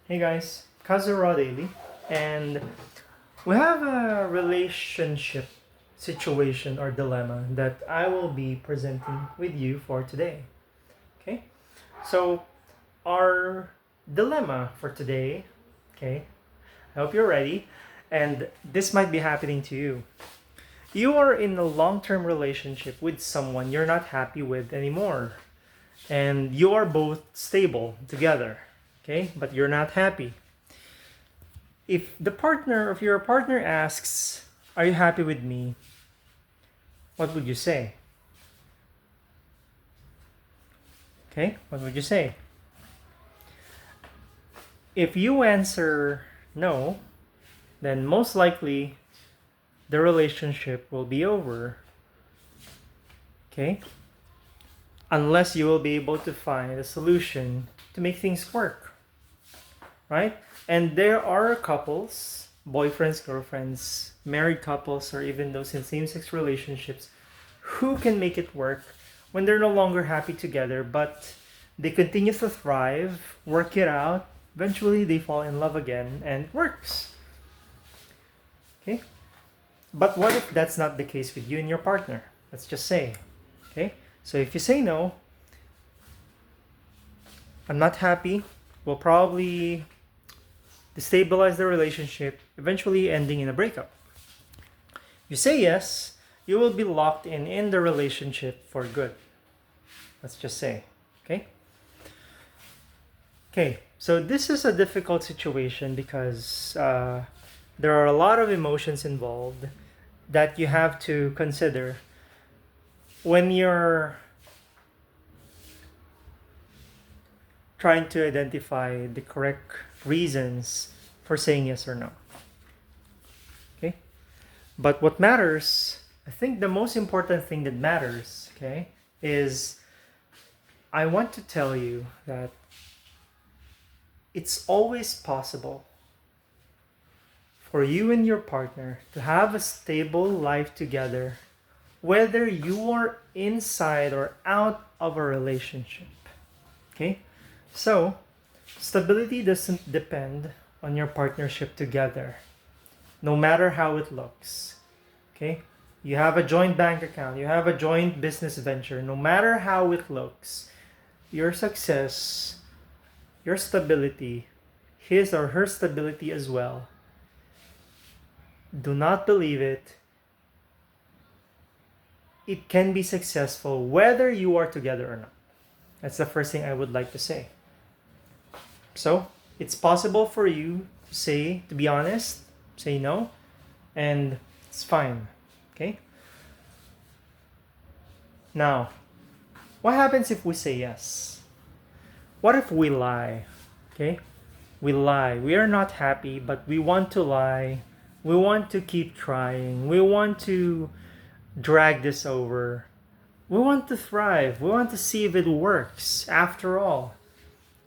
Hey guys, Kazura Daily, and we have a relationship situation or dilemma that I will be presenting with you for today. Okay, so our dilemma for today, okay, I hope you're ready, and this might be happening to you. You are in a long term relationship with someone you're not happy with anymore, and you are both stable together, okay, but you're not happy. If the partner of your partner asks, "Are you happy with me?" What would you say? Okay, what would you say? If you answer no, then most likely the relationship will be over. Okay, unless you will be able to find a solution to make things work, right? And there are couples, boyfriends, girlfriends, married couples, or even those in same sex relationships who can make it work when they're no longer happy together, but they continue to thrive, work it out. Eventually, they fall in love again and it works. Okay? But what if that's not the case with you and your partner? Let's just say. Okay? So if you say no, I'm not happy, we'll probably destabilize the relationship, eventually ending in a breakup. If you say yes, you will be locked in the relationship for good. Let's just say. Okay? Okay, so this is a difficult situation because there are a lot of emotions involved that you have to consider when you're trying to identify the correct reasons for saying yes or no. Okay, but what matters, I think the most important thing that matters, okay, is I want to tell you that it's always possible for you and your partner to have a stable life together, whether you are inside or out of a relationship. Okay? So, stability doesn't depend on your partnership together, no matter how it looks. Okay? You have a joint bank account, you have a joint business venture, no matter how it looks, your success, your stability, his or her stability as well, do not believe it. It can be successful whether you are together or not. That's the first thing I would like to say. So, it's possible for you to say, to be honest, say no, and it's fine. Okay? Now, what happens if we say yes? What if we lie? Okay? We lie. We are not happy, but we want to lie. We want to keep trying. We want to drag this over. We want to thrive. We want to see if it works. After all,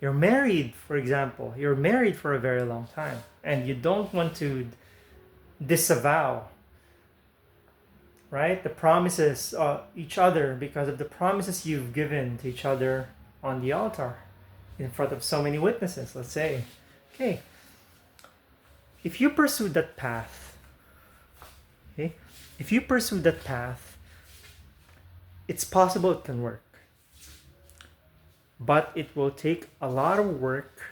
you're married, for example. You're married for a very long time, and you don't want to disavow, right? The promises each other because of the promises you've given to each other on the altar in front of so many witnesses, let's say. Okay, if you pursue that path, okay, if you pursue that path, it's possible it can work. But it will take a lot of work,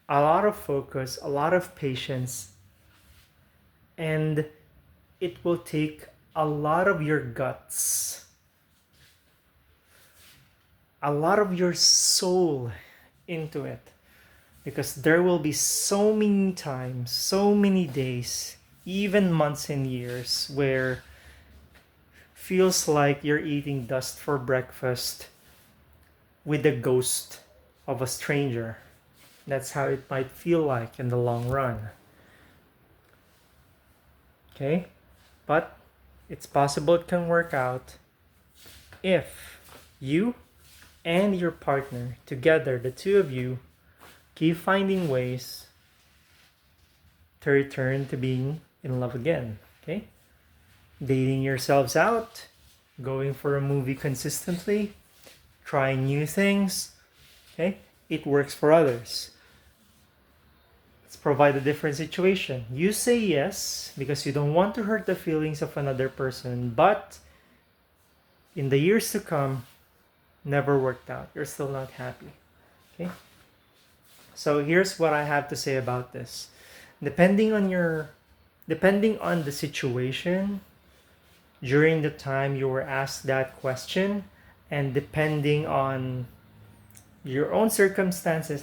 a lot of focus, a lot of patience, and it will take a lot of your guts, a lot of your soul into it. Because there will be so many times, so many days, even months and years where feels like you're eating dust for breakfast with the ghost of a stranger. That's how it might feel like in the long run. Okay? But it's possible it can work out if you and your partner together, the two of you, keep finding ways to return to being in love again. Okay? Dating yourselves out, going for a movie consistently, trying new things. Okay? It works for others. Let's provide a different situation. You say yes because you don't want to hurt the feelings of another person, but in the years to come, never worked out. You're still not happy. Okay? So here's what I have to say about this. Depending on the situation during the time you were asked that question, and depending on your own circumstances,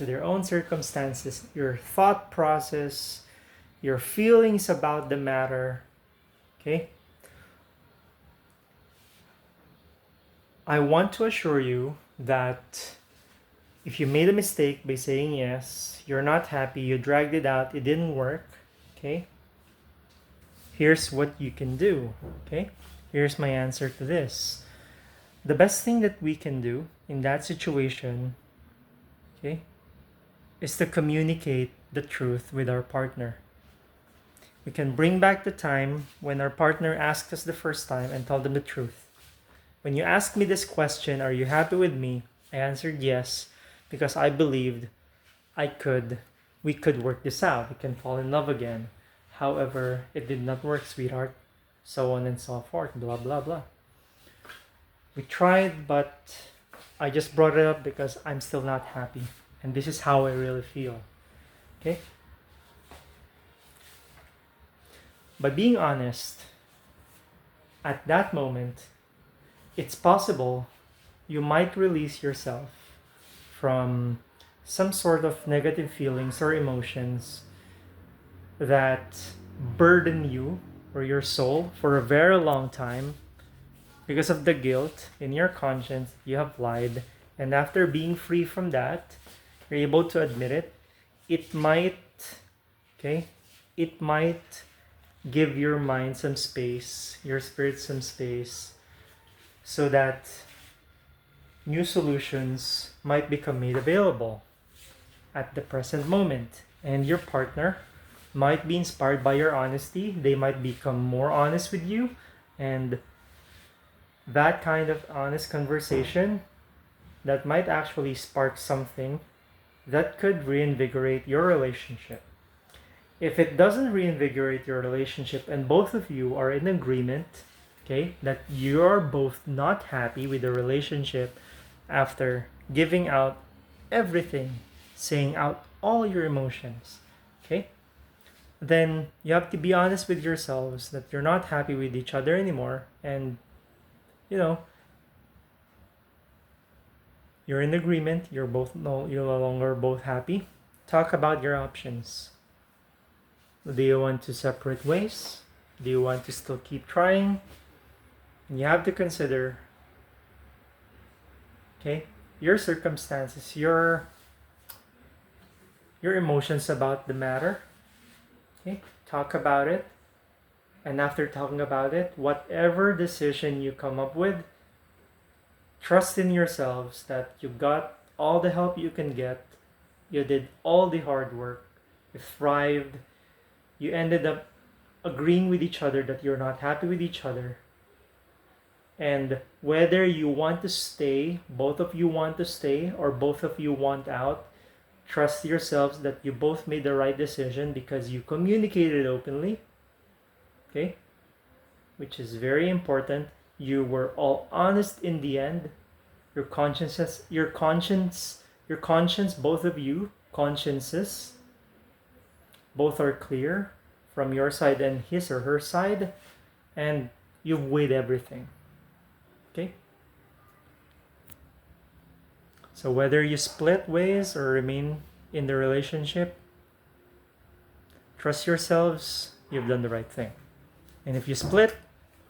your thought process, your feelings about the matter, okay? I want to assure you that if you made a mistake by saying yes, you're not happy, you dragged it out, it didn't work, okay? Here's what you can do, okay? Here's my answer to this. The best thing that we can do in that situation, okay, is to communicate the truth with our partner. We can bring back the time when our partner asked us the first time and tell them the truth. When you asked me this question, are you happy with me? I answered yes, because I believed we could work this out. We can fall in love again. However, it did not work, sweetheart. So on and so forth, blah, blah, blah. We tried, but I just brought it up because I'm still not happy. And this is how I really feel. Okay? By being honest, at that moment, it's possible you might release yourself from some sort of negative feelings or emotions that burden you or your soul for a very long time because of the guilt in your conscience. You have lied, and after being free from that, you're able to admit it. It might give your mind some space, your spirit some space, so that new solutions might become made available at the present moment. And your partner might be inspired by your honesty. They might become more honest with you, and that kind of honest conversation that might actually spark something that could reinvigorate your relationship. If it doesn't reinvigorate your relationship and both of you are in agreement, okay, that you are both not happy with the relationship after giving out everything, saying out all your emotions, okay, then you have to be honest with yourselves that you're not happy with each other anymore, and you're in agreement, you're no longer both happy. Talk about your options. Do you want to separate ways? Do you want to still keep trying? And you have to consider, okay, your circumstances, your emotions about the matter. Okay, talk about it. And after talking about it, whatever decision you come up with, trust in yourselves that you got all the help you can get. You did all the hard work. You thrived. You ended up agreeing with each other that you're not happy with each other. And whether you want to stay, both of you want to stay, or both of you want out, trust yourselves that you both made the right decision because you communicated openly. Okay? Which is very important. You were all honest in the end. Your conscience, both of you, consciences, both are clear from your side and his or her side, and you've weighed everything. Okay? So whether you split ways or remain in the relationship, trust yourselves, you've done the right thing. And if you split,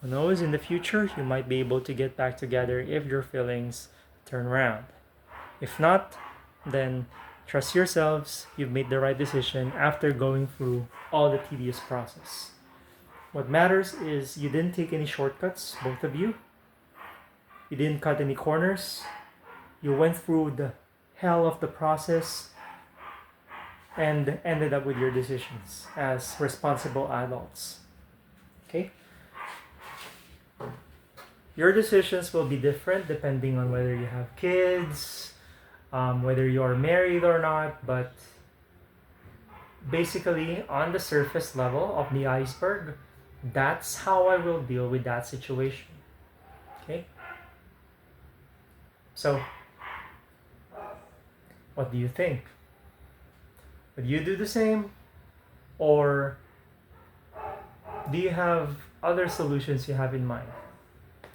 who knows, in the future, you might be able to get back together if your feelings turn around. If not, then trust yourselves, you've made the right decision after going through all the tedious process. What matters is you didn't take any shortcuts, both of you. You didn't cut any corners. You went through the hell of the process and ended up with your decisions as responsible adults. Okay? Your decisions will be different depending on whether you have kids, whether you are married or not, but basically on the surface level of the iceberg. That's how I will deal with that situation. Okay? So, what do you think? Would you do the same? Or do you have other solutions you have in mind?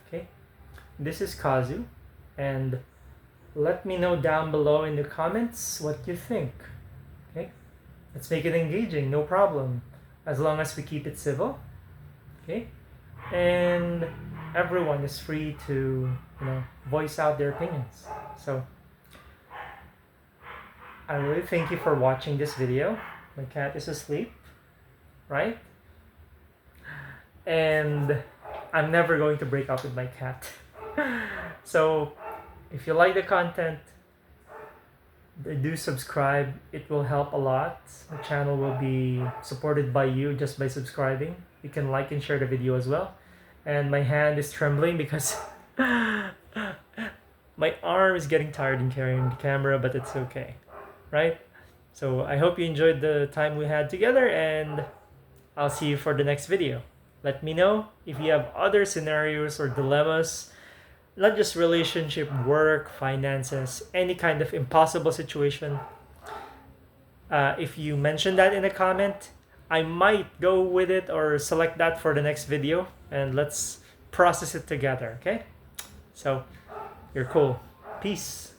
Okay? This is Kazu, and let me know down below in the comments what you think. Okay? Let's make it engaging, no problem. As long as we keep it civil. Okay? And everyone is free to, voice out their opinions. So, I really thank you for watching this video. My cat is asleep, right? And I'm never going to break up with my cat. So, if you like the content, do subscribe. It will help a lot. The channel will be supported by you just by subscribing. You can like and share the video as well. And my hand is trembling because my arm is getting tired in carrying the camera, but it's okay, right? So I hope you enjoyed the time we had together, and I'll see you for the next video. Let me know if you have other scenarios or dilemmas, not just relationship, work, finances, any kind of impossible situation. If you mention that in a comment, I might go with it or select that for the next video, and let's process it together, okay? So, you're cool. Peace.